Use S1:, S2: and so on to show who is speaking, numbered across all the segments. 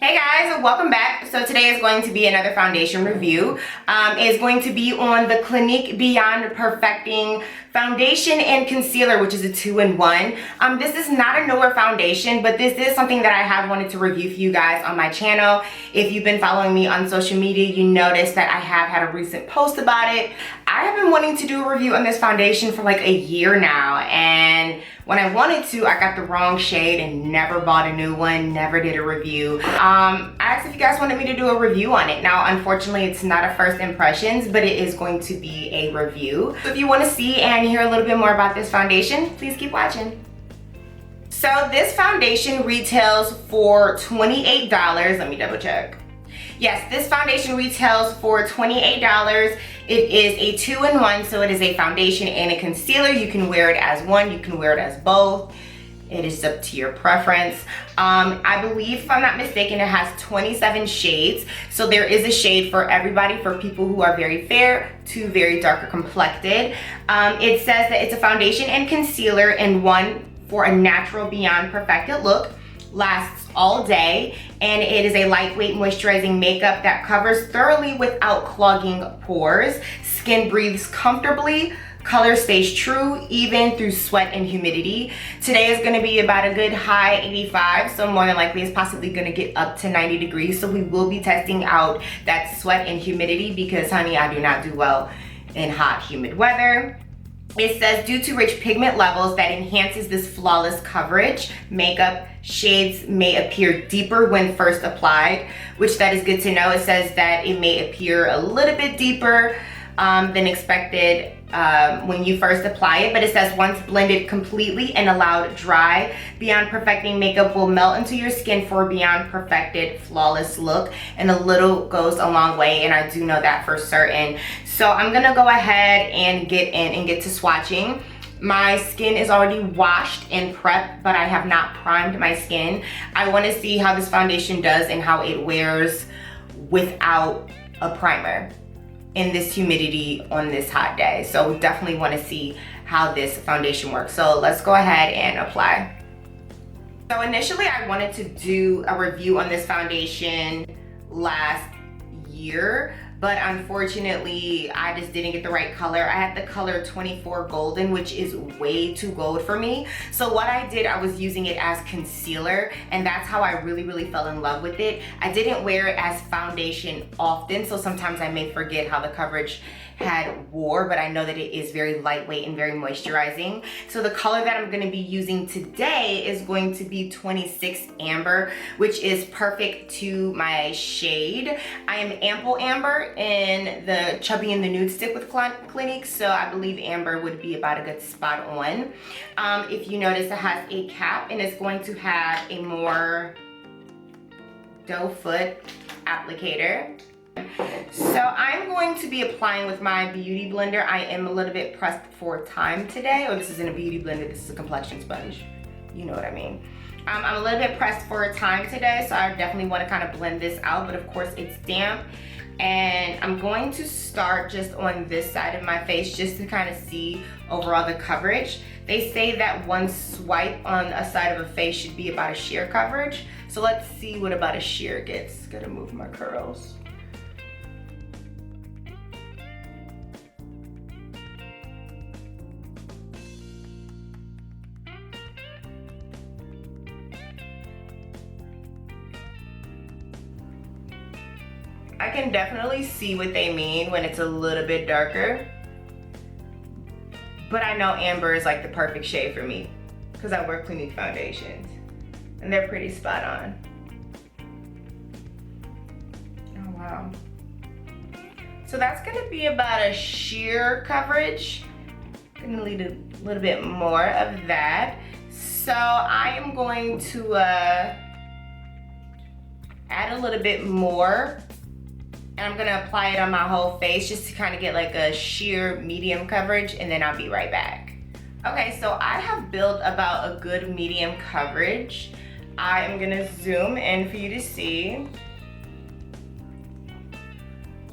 S1: Hey guys, welcome back. So today is going to be another foundation review. It's going to be on the Clinique Beyond Perfecting Foundation and Concealer, which is a 2-in-1. This is not a newer foundation, but this is something that I have wanted to review for you guys on my channel. If you've been following me on social media, you noticed that I have had a recent post about it. I have been wanting to do a review on this foundation for like a year now, and when I wanted to, I got the wrong shade and never bought a new one, never did a review. I asked if you guys wanted me to do a review on it. Now, unfortunately, it's not a first impressions, but it is going to be a review. So if you want to see and hear a little bit more about this foundation, please keep watching. So this foundation retails for $28. Let me double check. Yes, this foundation retails for $28. It is a 2-in-1, so it is a foundation and a concealer. You can wear it as one, you can wear it as both. It is up to your preference. I believe, if I'm not mistaken, it has 27 shades. So there is a shade for everybody, for people who are very fair to very darker complected. It says that it's a foundation and concealer in one for a natural beyond perfected look. Lasts all day, and it is a lightweight moisturizing makeup that covers thoroughly without clogging pores. Skin breathes comfortably. Color stays true even through sweat and humidity. Today is going to be about a good high 85, so more than likely it's possibly going to get up to 90 degrees. So we will be testing out that sweat and humidity because, honey, I do not do well in hot, humid weather. It says, due to rich pigment levels that enhances this flawless coverage, makeup shades may appear deeper when first applied, which that is good to know. It says that it may appear a little bit deeper than expected when you first apply it, but it says once blended completely and allowed dry, Beyond Perfecting makeup will melt into your skin for a beyond perfected, flawless look, and a little goes a long way, and I do know that for certain. So I'm gonna go ahead and get in and get to swatching. My skin is already washed and prepped, but I have not primed my skin. I wanna see how this foundation does and how it wears without a primer in this humidity on this hot day. So definitely want to see how this foundation works. So let's go ahead and apply. So initially I wanted to do a review on this foundation last year, but unfortunately I just didn't get the right color. I had the color 24 Golden, which is way too gold for me. So what I did, I was using it as concealer, and that's how I really fell in love with it. I didn't wear it as foundation often, so sometimes I may forget how the coverage had wore, but I know that it is very lightweight and very moisturizing. So the color that I'm going to be using today is going to be 26 Amber, which is perfect to my shade. I am Ample Amber in the Chubby and the Nude stick with Clinique, so I believe Amber would be about a good spot on. If you notice, it has a cap, and it's going to have a more doe foot applicator. So I'm going to be applying with my beauty blender. I am a little bit pressed for time today. Oh, this isn't a beauty blender, this is a complexion sponge. You know what I mean. I'm a little bit pressed for time today, so I definitely want to kind of blend this out, but of course it's damp. And I'm going to start just on this side of my face just to kind of see overall the coverage. They say that one swipe on a side of a face should be about a sheer coverage. So let's see what about a sheer gets. Gotta move my curls. I can definitely see what they mean when it's a little bit darker, but I know Amber is like the perfect shade for me because I wear Clinique foundations and they're pretty spot on. Oh wow. So that's gonna be about a sheer coverage. I'm gonna need a little bit more of that. So I am going to add a little bit more, and I'm gonna apply it on my whole face just to kind of get like a sheer medium coverage, and then I'll be right back. Okay, so I have built about a good medium coverage. I am gonna zoom in for you to see.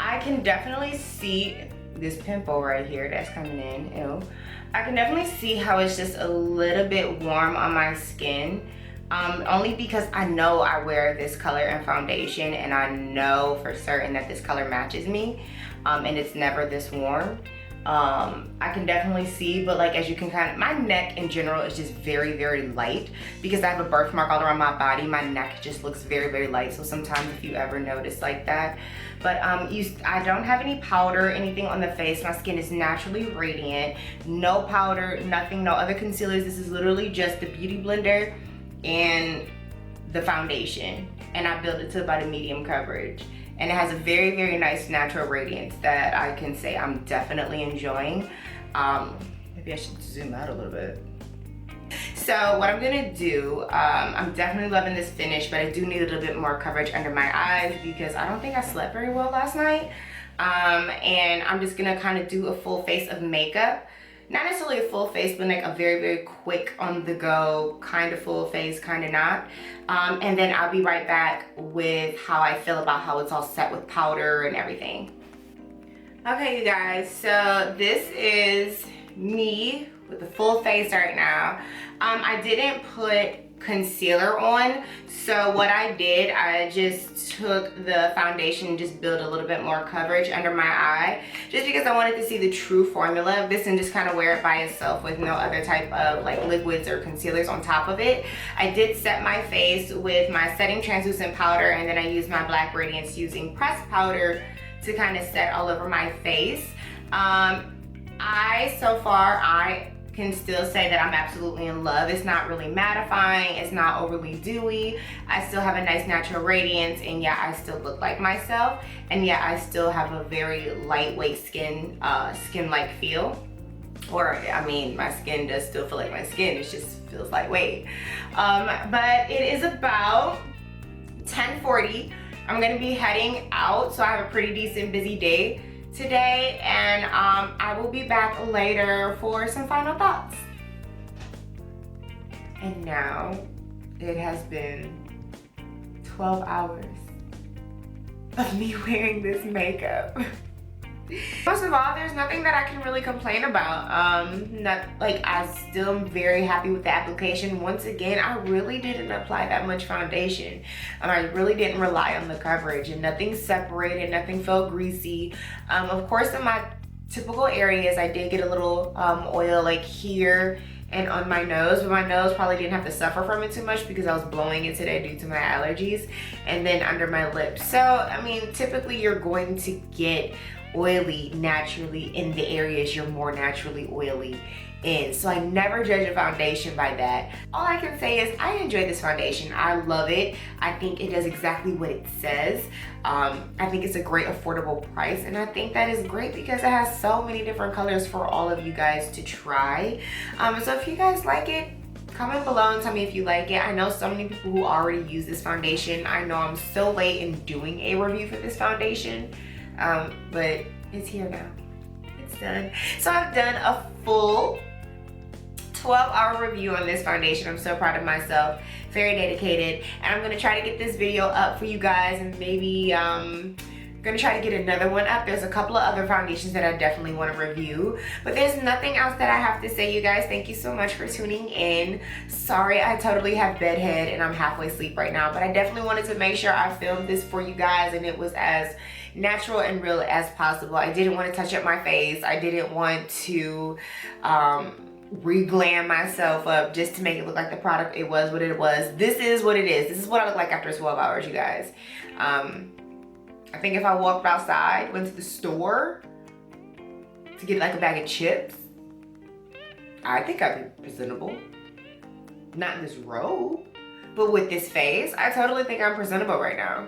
S1: I can definitely see this pimple right here that's coming in, ew. I can definitely see how it's just a little bit warm on my skin. only because I know I wear this color in foundation and I know for certain that this color matches me, and it's never this warm. I can definitely see, but like as you can kind of, my neck in general is just very, very light because I have a birthmark all around my body. My neck just looks very, very light. So sometimes if you ever notice like that, but I don't have any powder, anything on the face. My skin is naturally radiant, no powder, nothing, no other concealers. This is literally just the Beauty Blender and the foundation, and I built it to about a medium coverage. And it has a very, very nice natural radiance that I can say I'm definitely enjoying. Maybe I should zoom out a little bit. So what I'm gonna do, I'm definitely loving this finish, but I do need a little bit more coverage under my eyes because I don't think I slept very well last night. And I'm just gonna kind of do a full face of makeup. Not necessarily a full face, but like a very, very quick on the go, kind of full face, kind of not. And then I'll be right back with how I feel about how it's all set with powder and everything. Okay, you guys, so this is me with the full face right now. I didn't put concealer on, so what I did, I just took the foundation and just built a little bit more coverage under my eye, just because I wanted to see the true formula of this and just kind of wear it by itself with no other type of like liquids or concealers on top of it. I did set my face with my setting translucent powder, and then I used my Black Radiance using pressed powder to kind of set all over my face. So far I can still say that I'm absolutely in love. It's not really mattifying, it's not overly dewy. I still have a nice natural radiance, and yeah, I still look like myself, and yeah, I still have a very lightweight skin-like feel. Or, I mean, my skin does still feel like my skin, it just feels lightweight. But it is about 10:40. I'm gonna be heading out, so I have a pretty decent busy day today, and I will be back later for some final thoughts. And now it has been 12 hours of me wearing this makeup. Most of all, there's nothing that I can really complain about. I still am very happy with the application. Once again, I really didn't apply that much foundation. I really didn't rely on the coverage, and nothing separated, nothing felt greasy. Of course, in my typical areas, I did get a little oil like here and on my nose, but my nose probably didn't have to suffer from it too much because I was blowing it today due to my allergies, and then under my lips. So, I mean, typically you're going to get oily naturally in the areas you're more naturally oily in. So I never judge a foundation by that. All I can say is I enjoy this foundation. I love it. I think it does exactly what it says. I think it's a great affordable price, and I think that is great because it has so many different colors for all of you guys to try. So if you guys like it, comment below and tell me if you like it. I know so many people who already use this foundation. I know I'm so late in doing a review for this foundation, but it's here now. It's done. So I've done a full 12-hour review on this foundation. I'm so proud of myself, very dedicated, and I'm gonna try to get this video up for you guys, and maybe gonna try to get another one up. There's a couple of other foundations that I definitely want to review, but there's nothing else that I have to say, you guys. Thank you so much for tuning in. Sorry, I totally have bedhead and I'm halfway asleep right now, but I definitely wanted to make sure I filmed this for you guys and it was as natural and real as possible. I didn't want to touch up my face. I didn't want to re-glam myself up just to make it look like the product. It was what it was. This is what it is. This is what I look like after 12 hours, you guys. I think if I walked outside, went to the store to get like a bag of chips, I think I'd be presentable. Not in this robe, but with this face, I totally think I'm presentable right now.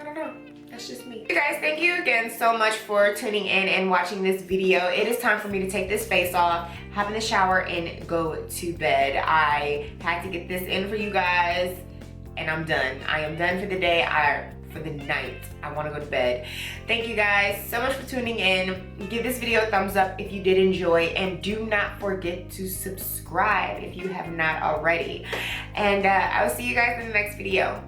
S1: I don't know. That's just me. You guys, thank you again so much for tuning in and watching this video. It is time for me to take this face off, hop in the shower, and go to bed. I had to get this in for you guys, and I'm done. I am done for the day. For the night. I want to go to bed. Thank you guys so much for tuning in. Give this video a thumbs up if you did enjoy, and do not forget to subscribe if you have not already. And I will see you guys in the next video.